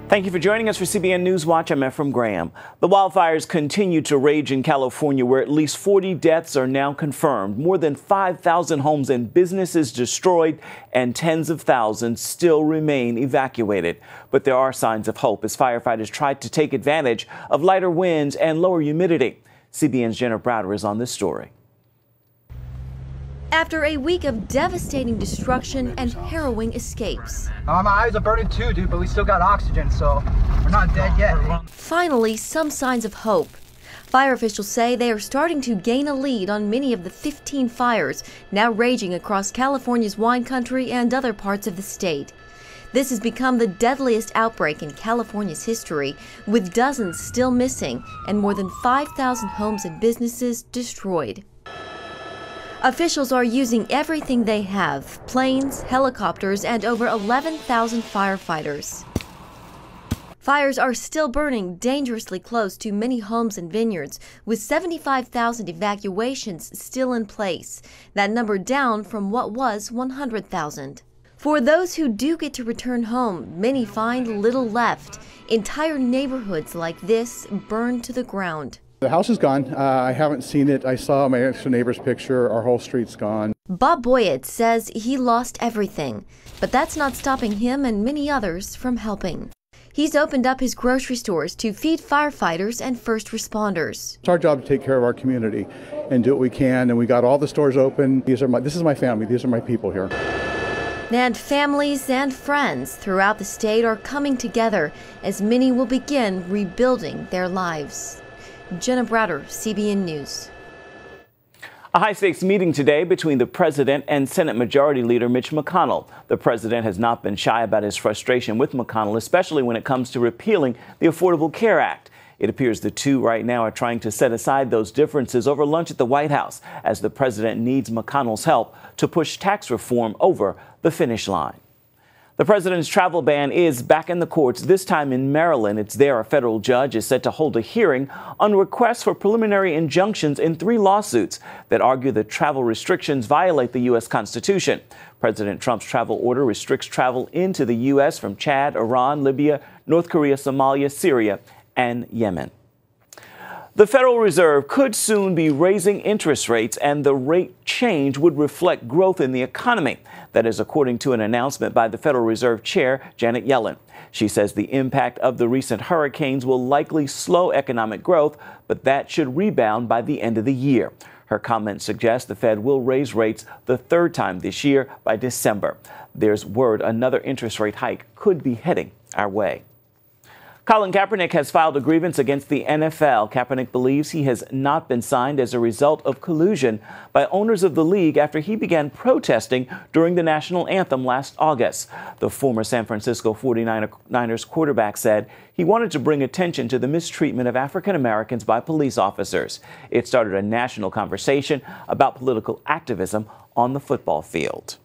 Thank you for joining us for CBN Newswatch. I'm Ephraim Graham. The wildfires continue to rage in California, where at least 40 deaths are now confirmed. More than 5,000 homes and businesses destroyed, and tens of thousands still remain evacuated. But there are signs of hope as firefighters try to take advantage of lighter winds and lower humidity. CBN's Jenna Browder is on this story. After a week of devastating destruction and harrowing escapes. My eyes are burning too, dude, but we still got oxygen, so we're not dead yet. Finally, some signs of hope. Fire officials say they are starting to gain a lead on many of the 15 fires now raging across California's wine country and other parts of the state. This has become the deadliest outbreak in California's history, with dozens still missing and more than 5,000 homes and businesses destroyed. Officials are using everything they have: planes, helicopters, and over 11,000 firefighters. Fires are still burning dangerously close to many homes and vineyards, with 75,000 evacuations still in place, that number down from what was 100,000. For those who do get to return home, many find little left. Entire neighborhoods like this burned to the ground. The house is gone. I haven't seen it. I saw my next neighbor's picture. Our whole street's gone. Bob Boyett says he lost everything, but that's not stopping him and many others from helping. He's opened up his grocery stores to feed firefighters and first responders. It's our job to take care of our community and do what we can, and we got all the stores open. This is my family. These are my people here. And families and friends throughout the state are coming together as many will begin rebuilding their lives. Jenna Browder, CBN News. A high-stakes meeting today between the president and Senate Majority Leader Mitch McConnell. The president has not been shy about his frustration with McConnell, especially when it comes to repealing the Affordable Care Act. It appears the two right now are trying to set aside those differences over lunch at the White House, as the president needs McConnell's help to push tax reform over the finish line. The president's travel ban is back in the courts, this time in Maryland. It's there a federal judge is set to hold a hearing on requests for preliminary injunctions in 3 lawsuits that argue that travel restrictions violate the U.S. Constitution. President Trump's travel order restricts travel into the U.S. from Chad, Iran, Libya, North Korea, Somalia, Syria, and Yemen. The Federal Reserve could soon be raising interest rates, and the rate change would reflect growth in the economy. That is according to an announcement by the Federal Reserve Chair, Janet Yellen. She says the impact of the recent hurricanes will likely slow economic growth, but that should rebound by the end of the year. Her comments suggest the Fed will raise rates the 3rd time this year by December. There's word another interest rate hike could be heading our way. Colin Kaepernick has filed a grievance against the NFL. Kaepernick believes he has not been signed as a result of collusion by owners of the league after he began protesting during the national anthem last August. The former San Francisco 49ers quarterback said he wanted to bring attention to the mistreatment of African Americans by police officers. It started a national conversation about political activism on the football field.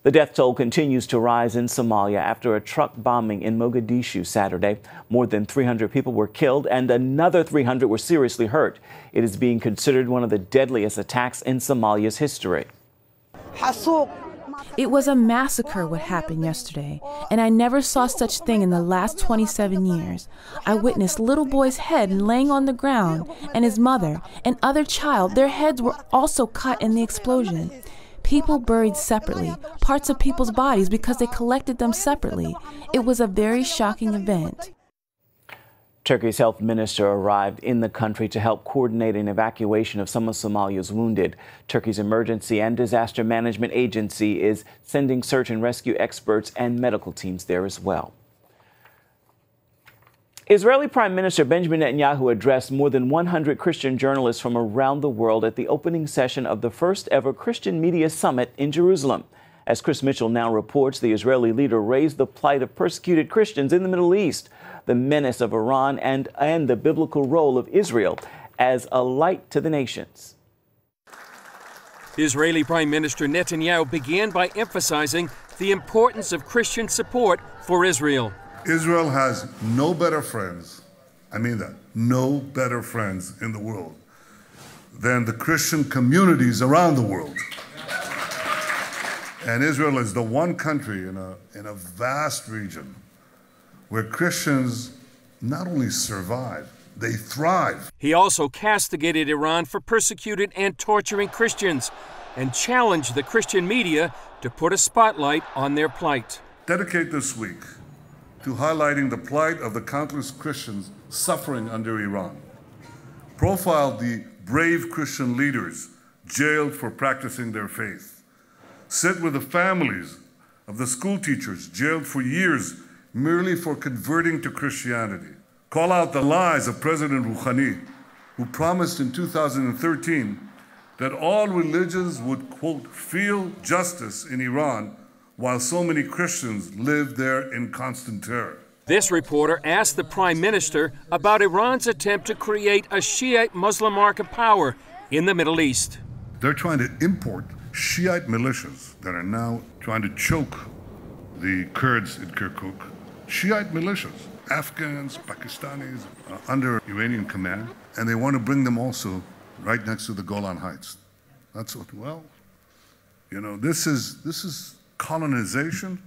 The death toll continues to rise in Somalia after a truck bombing in Mogadishu Saturday. More than 300 people were killed and another 300 were seriously hurt. It is being considered one of the deadliest attacks in Somalia's history. It was a massacre what happened yesterday, and I never saw such thing in the last 27 years. I witnessed little boy's head laying on the ground, and his mother and other child, their heads were also cut in the explosion. People buried separately, parts of people's bodies because they collected them separately. It was a very shocking event. Turkey's health minister arrived in the country to help coordinate an evacuation of some of Somalia's wounded. Turkey's Emergency and Disaster Management Agency is sending search and rescue experts and medical teams there as well. Israeli Prime Minister Benjamin Netanyahu addressed more than 100 Christian journalists from around the world at the opening session of the first ever Christian Media Summit in Jerusalem. As Chris Mitchell now reports, the Israeli leader raised the plight of persecuted Christians in the Middle East, the menace of Iran, and the biblical role of Israel as a light to the nations. Israeli Prime Minister Netanyahu began by emphasizing the importance of Christian support for Israel. Israel has no better friends, I mean that, no better friends in the world than the Christian communities around the world. And Israel is the one country in a vast region where Christians not only survive, they thrive. He also castigated Iran for persecuting and torturing Christians and challenged the Christian media to put a spotlight on their plight. Dedicate this week to highlighting the plight of the countless Christians suffering under Iran. Profile the brave Christian leaders jailed for practicing their faith. Sit with the families of the school teachers jailed for years merely for converting to Christianity. Call out the lies of President Rouhani, who promised in 2013 that all religions would, quote, feel justice in Iran, while so many Christians live there in constant terror. This reporter asked the Prime Minister about Iran's attempt to create a Shiite Muslim arc of power in the Middle East. They're trying to import Shiite militias that are now trying to choke the Kurds in Kirkuk. Shiite militias, Afghans, Pakistanis, under Iranian command, and they want to bring them also right next to the Golan Heights. That's what, well, you know, this is colonization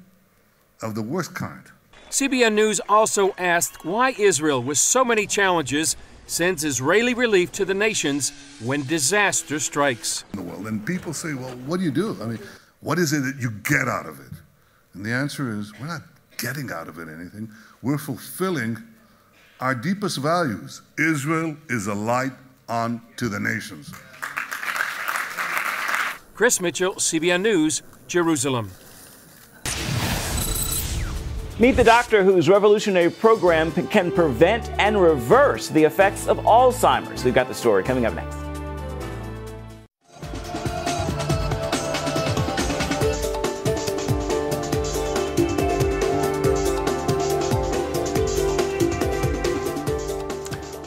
of the worst kind. CBN News also asked why Israel, with so many challenges, sends Israeli relief to the nations when disaster strikes. In the world, and people say, well, what do you do? I mean, what is it that you get out of it? And the answer is, we're not getting out of it anything. We're fulfilling our deepest values. Israel is a light unto the nations. Chris Mitchell, CBN News, Jerusalem. Meet the doctor whose revolutionary program can prevent and reverse the effects of Alzheimer's. We've got the story coming up next.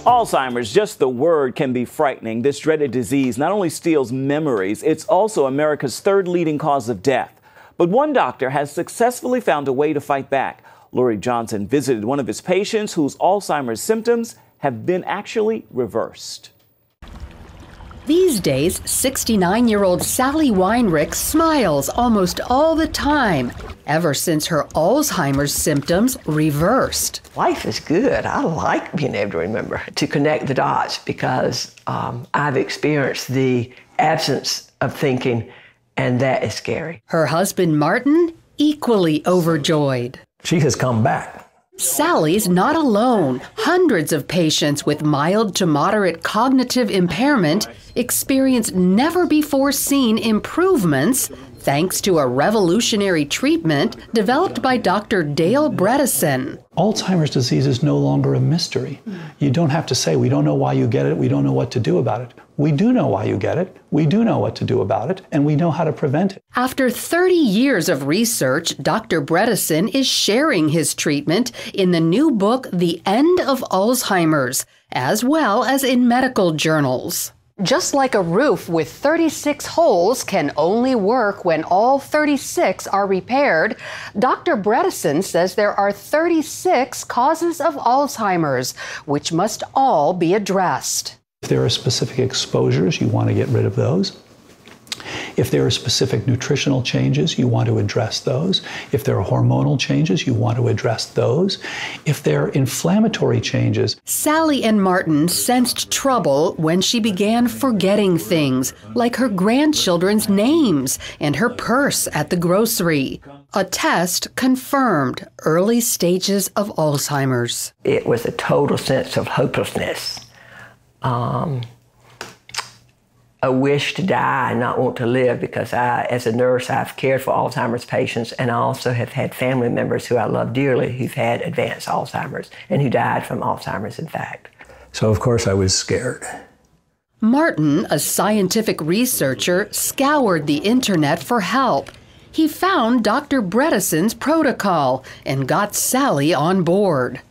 Alzheimer's, just the word can be frightening. This dreaded disease not only steals memories, it's also America's third leading cause of death. But one doctor has successfully found a way to fight back. Lori Johnson visited one of his patients whose Alzheimer's symptoms have been actually reversed. These days, 69-year-old Sally Weinrich smiles almost all the time, ever since her Alzheimer's symptoms reversed. Life is good. I like being able to remember, to connect the dots, because I've experienced the absence of thinking, and that is scary. Her husband, Martin, equally overjoyed. She has come back. Sally's not alone. Hundreds of patients with mild to moderate cognitive impairment experience never-before-seen improvements thanks to a revolutionary treatment developed by Dr. Dale Bredesen. Alzheimer's disease is no longer a mystery. You don't have to say, we don't know why you get it, we don't know what to do about it. We do know why you get it, we do know what to do about it, and we know how to prevent it. After 30 years of research, Dr. Bredesen is sharing his treatment in the new book, The End of Alzheimer's, as well as in medical journals. Just like a roof with 36 holes can only work when all 36 are repaired, Dr. Bredesen says there are 36 causes of Alzheimer's, which must all be addressed. If there are specific exposures, you want to get rid of those. If there are specific nutritional changes, you want to address those. If there are hormonal changes, you want to address those. If there are inflammatory changes. Sally and Martin sensed trouble when she began forgetting things, like her grandchildren's names and her purse at the grocery. A test confirmed early stages of Alzheimer's. It was a total sense of hopelessness. A wish to die and not want to live, because as a nurse, I've cared for Alzheimer's patients, and I also have had family members who I love dearly who've had advanced Alzheimer's and who died from Alzheimer's, in fact. So, of course, I was scared. Martin, a scientific researcher, scoured the internet for help. He found Dr. Bredesen's protocol and got Sally on board.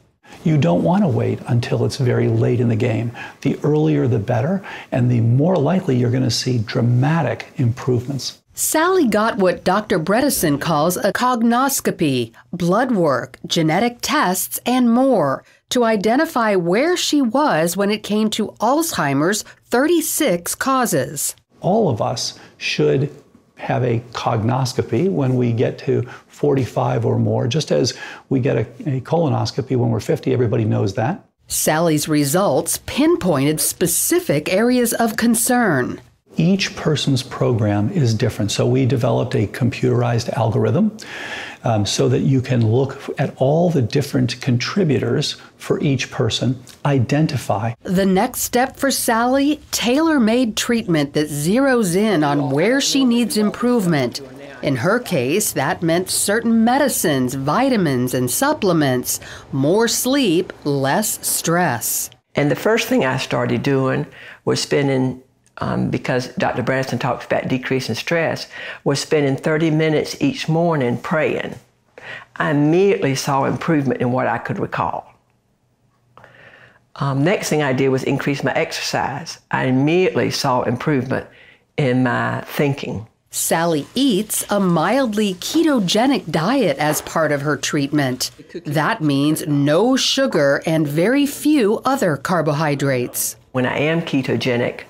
You don't want to wait until it's very late in the game. The earlier the better, and the more likely you're going to see dramatic improvements. Sally got what Dr. Bredesen calls a cognoscopy, blood work, genetic tests, and more to identify where she was when it came to Alzheimer's 36 causes. All of us should have a cognoscopy when we get to 45 or more, just as we get a colonoscopy when we're 50. Everybody knows that. Sally's results pinpointed specific areas of concern. Each person's program is different, so we developed a computerized algorithm so that you can look at all the different contributors for each person, identify. The next step for Sally, tailor-made treatment that zeroes in on where she needs improvement. In her case, that meant certain medicines, vitamins, and supplements, more sleep, less stress. And the first thing I started doing was spending, because Dr. Bredesen talks about decreasing stress, was spending 30 minutes each morning praying. I immediately saw improvement in what I could recall. Next thing I did was increase my exercise. I immediately saw improvement in my thinking. Sally eats a mildly ketogenic diet as part of her treatment. That means no sugar and very few other carbohydrates. When I am ketogenic,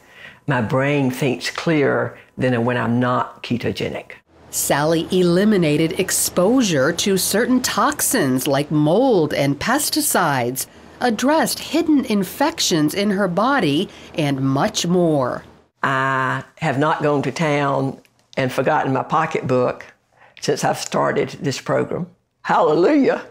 my brain thinks clearer than when I'm not ketogenic. Sally eliminated exposure to certain toxins like mold and pesticides, addressed hidden infections in her body, and much more. I have not gone to town and forgotten my pocketbook since I've started this program. Hallelujah,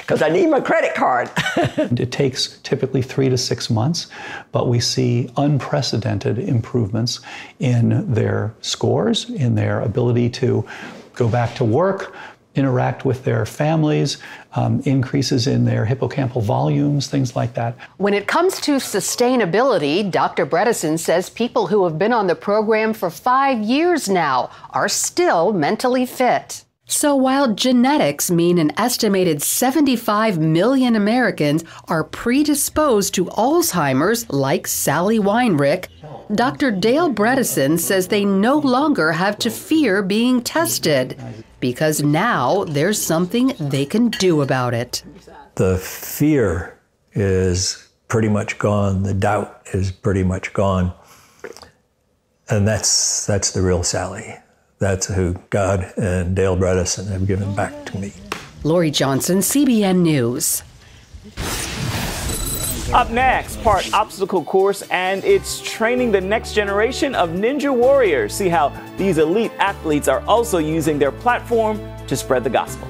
because I need my credit card. It takes typically 3 to 6 months, but we see unprecedented improvements in their scores, in their ability to go back to work, interact with their families, increases in their hippocampal volumes, things like that. When it comes to sustainability, Dr. Bredesen says people who have been on the program for 5 years now are still mentally fit. So while genetics mean an estimated 75 million Americans are predisposed to Alzheimer's like Sally Weinrich, Dr. Dale Bredesen says they no longer have to fear being tested because now there's something they can do about it. The fear is pretty much gone. The doubt is pretty much gone. And that's the real Sally. That's who God and Dale Bredesen have given back to me. Lori Johnson, CBN News. Up next, part obstacle course, and it's training the next generation of ninja warriors. See how these elite athletes are also using their platform to spread the gospel.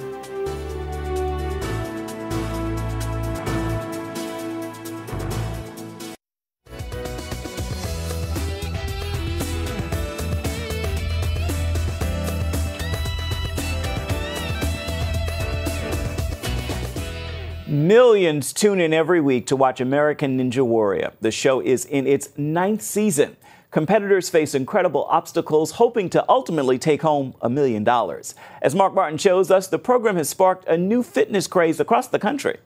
Millions tune in every week to watch American Ninja Warrior. The show is in its 9th season. Competitors face incredible obstacles, hoping to ultimately take home $1 million. As Mark Martin shows us, the program has sparked a new fitness craze across the country.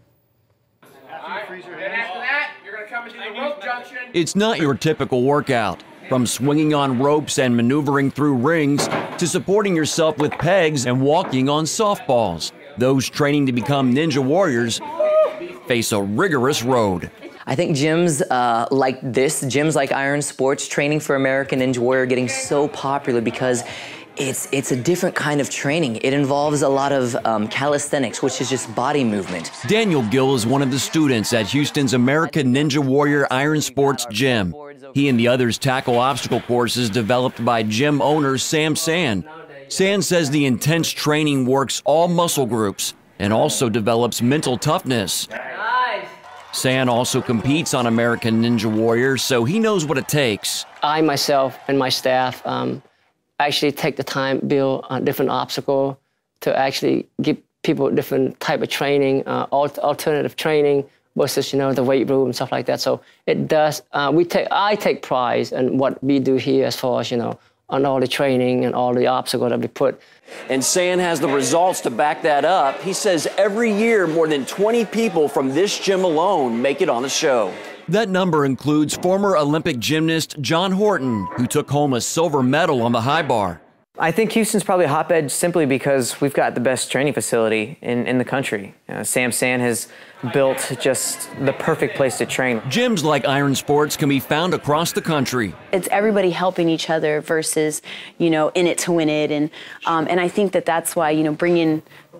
It's not your typical workout. From swinging on ropes and maneuvering through rings to supporting yourself with pegs and walking on softballs. Those training to become ninja warriors face a rigorous road. I think gyms like this, gyms like Iron Sports, training for American Ninja Warrior, getting so popular because it's a different kind of training. It involves a lot of calisthenics, which is just body movement. Daniel Gill is one of the students at Houston's American Ninja Warrior Iron Sports Gym. He and the others tackle obstacle courses developed by gym owner Sam Sand. Sand says the intense training works all muscle groups and also develops mental toughness. Sand also competes on American Ninja Warrior, so he knows what it takes. I myself and my staff actually take the time, build different obstacles to actually give people different type of training, alternative training versus, the weight room and stuff like that. So it does, I take pride in what we do here as far as, on all the training and all the obstacles that we put. And Sand has the results to back that up. He says every year more than 20 people from this gym alone make it on the show. That number includes former Olympic gymnast John Horton, who took home a silver medal on the high bar. I think Houston's probably a hotbed simply because we've got the best training facility in the country. Sam Sand has built just the perfect place to train. Gyms like Iron Sports can be found across the country. It's everybody helping each other versus, in it to win it. And I think that's why,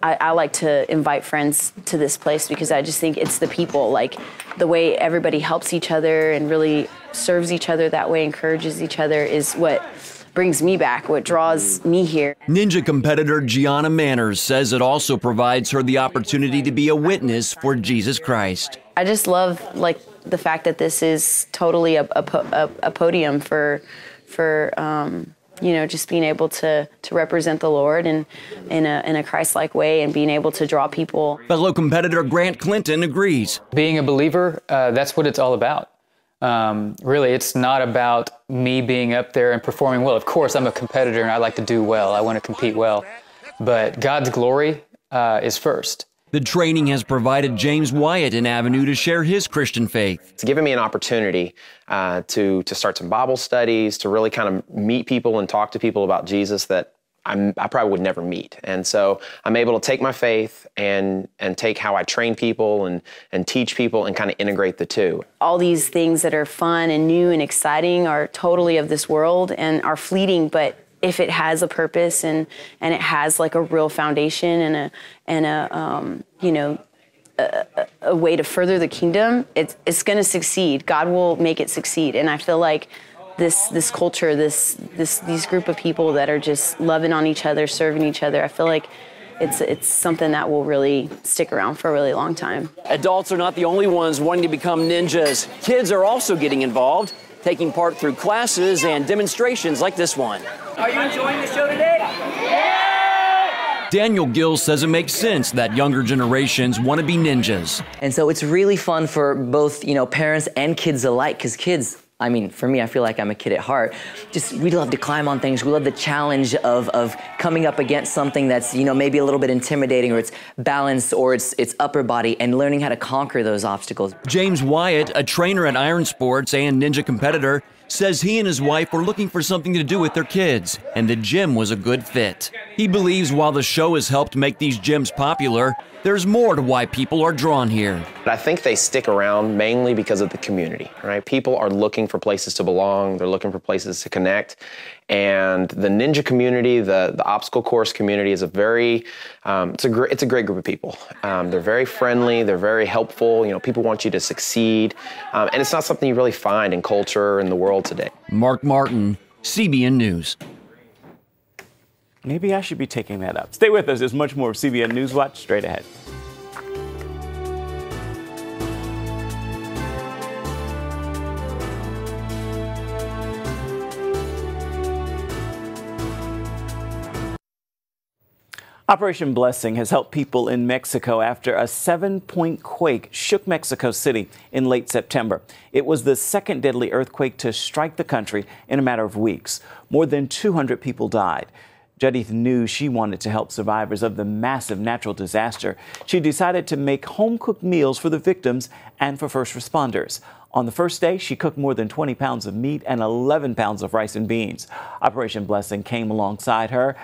I like to invite friends to this place because I just think it's the people, like the way everybody helps each other and really serves each other that way, encourages each other is what brings me back, what draws me here. Ninja competitor Gianna Manners says it also provides her the opportunity to be a witness for Jesus Christ. I just love the fact that this is totally a podium for just being able to represent the Lord in a Christ-like way and being able to draw people. Fellow competitor Grant Clinton agrees. Being a believer, that's what it's all about. Really, it's not about me being up there and performing well. Of course, I'm a competitor and I like to do well. I want to compete well. But God's glory is first. The training has provided James Wyatt an avenue to share his Christian faith. It's given me an opportunity to start some Bible studies, to really kind of meet people and talk to people about Jesus that I probably would never meet. And so I'm able to take my faith and take how I train people and teach people and kind of integrate the two. All these things that are fun and new and exciting are totally of this world and are fleeting, but if it has a purpose and it has like a real foundation and a way to further the kingdom, it's going to succeed. God will make it succeed. And I feel like this culture, these group of people that are just loving on each other, serving each other, I feel like it's something that will really stick around for a really long time. Adults are not the only ones wanting to become ninjas. Kids are also getting involved, taking part through classes and demonstrations like this one. Are you enjoying the show today? Yeah! Daniel Gill says it makes sense that younger generations want to be ninjas. And so it's really fun for both, parents and kids alike, because kids, for me, I feel like I'm a kid at heart. We love to climb on things. We love the challenge of coming up against something that's, maybe a little bit intimidating, or it's balance, or it's upper body, and learning how to conquer those obstacles. James Wyatt, a trainer at Iron Sports and ninja competitor, says he and his wife were looking for something to do with their kids, and the gym was a good fit. He believes while the show has helped make these gyms popular, there's more to why people are drawn here. I think they stick around mainly because of the community, right? People are looking for places to belong. They're looking for places to connect. And the ninja community, the obstacle course community is a very, it's a great group of people. They're very friendly. They're very helpful. People want you to succeed. And it's not something you really find in culture in the world today. Mark Martin, CBN News. Maybe I should be taking that up. Stay with us. There's much more of CBN Newswatch straight ahead. Operation Blessing has helped people in Mexico after a 7-point quake shook Mexico City in late September. It was the second deadly earthquake to strike the country in a matter of weeks. More than 200 people died. Judith knew she wanted to help survivors of the massive natural disaster. She decided to make home-cooked meals for the victims and for first responders. On the first day, she cooked more than 20 pounds of meat and 11 pounds of rice and beans. Operation Blessing came alongside her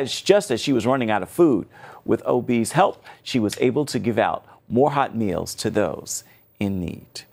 just as she was running out of food. With OB's help, she was able to give out more hot meals to those in need.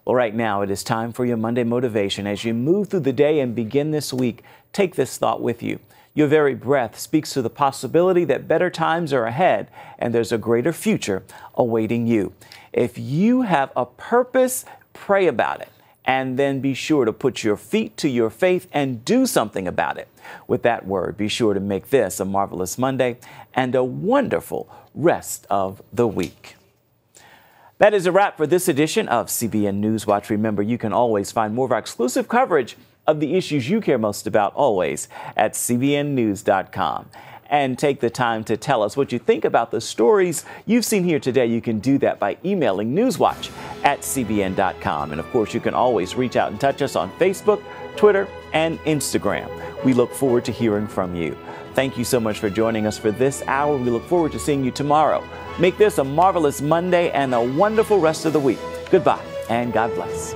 Well, right now it is time for your Monday motivation. As you move through the day and begin this week, take this thought with you. Your very breath speaks to the possibility that better times are ahead and there's a greater future awaiting you. If you have a purpose, pray about it, and then be sure to put your feet to your faith and do something about it. With that word, be sure to make this a marvelous Monday and a wonderful rest of the week. That is a wrap for this edition of CBN Newswatch. Remember, you can always find more of our exclusive coverage of the issues you care most about always at cbnnews.com. And take the time to tell us what you think about the stories you've seen here today. You can do that by emailing newswatch@cbn.com. And of course, you can always reach out and touch us on Facebook, Twitter, and Instagram. We look forward to hearing from you. Thank you so much for joining us for this hour. We look forward to seeing you tomorrow. Make this a marvelous Monday and a wonderful rest of the week. Goodbye and God bless.